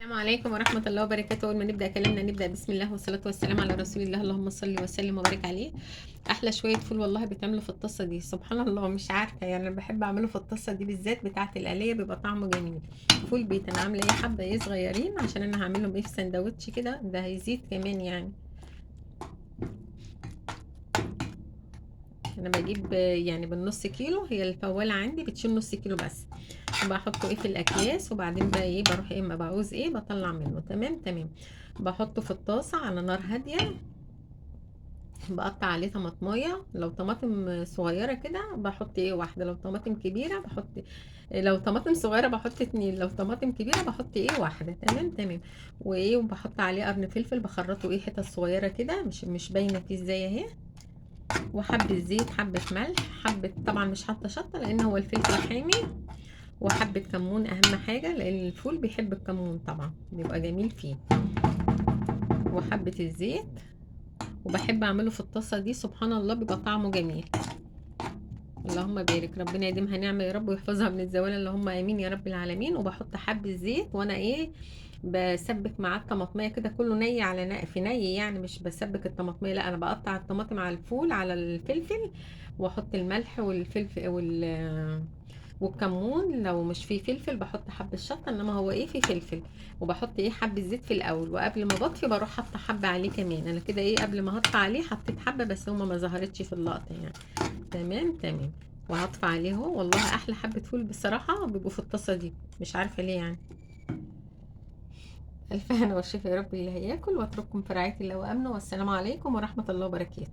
السلام عليكم ورحمة الله وبركاته. أول ما نبدأ كلامنا نبدأ بسم الله والصلاة والسلام على رسول الله، اللهم صل وسلم وبارك عليه. أحلى شوية فول والله بيتعملوا في الطاسة دي، سبحان الله مش عارفة يعني أنا بحب أعمله في الطاسة دي بالذات بتاعة الآلية، بيبقى طعمه جميل. فول بيت أنا عاملة إيه حبة إيه صغيرين عشان أنا هعملهم إيه في سندوتش كده، ده هيزيد كمان يعني. أنا بجيب يعني بالنص كيلو، هي الفوالة عندي بتشيل نص كيلو بس. بحطه ايه في الاكياس وبعدين بقى ايه بروح ايه ما بعوز ايه بطلع منه. تمام تمام. بحطه في الطاسة على نار هادية، بقطع عليه طماطمية، لو طماطم صغيرة كده بحط ايه واحدة، لو طماطم كبيرة بحط، لو طماطم صغيرة بحط اتنين، لو طماطم كبيرة بحط ايه واحدة. تمام تمام. وايه وبحط عليه قرن فلفل بخرطه ايه حتت صغيرة كده، مش باينة فيه ازاي اهي. وحبة زيت، حبة ملح، حبة طبعا مش حاطة شطة لان هو الفلفل حامي، وحبة كمون اهم حاجة لان الفول بيحب الكمون طبعا بيبقى جميل فيه، وحبة الزيت. وبحب اعمله في الطاسة دي سبحان الله بيبقى طعمه جميل. اللهم بارك، ربنا يديمها نعمة يا رب ويحفظها من الزوال، اللهم امين يا رب العالمين. وبحط حبة زيت وانا ايه بسبك معاه الطماطمية كده كله ني على في ني، يعني مش بسبك الطماطمية، لا انا بقطع الطماطم على الفول على الفلفل، واحط الملح والفلفل والكمون، لو مش فيه فلفل بحط حبة شطة، انما هو ايه فيه فلفل. وبحط ايه حبة زيت في الاول، وقبل ما بطفي بروح حاطة حبة عليه كمان، انا كده ايه قبل ما هطفي عليه حطيت حبة بس هما ما ظهرتش في اللقطة يعني. تمام تمام. وهطفي عليه اهو، والله احلى حبة فول بصراحة بيبقوا في الطاسة دي، مش عارفة ليه يعني. الف هنا والشفا يا رب اللي هياكل، واترككم في رعاية الله وامنه، والسلام عليكم ورحمة الله وبركاته.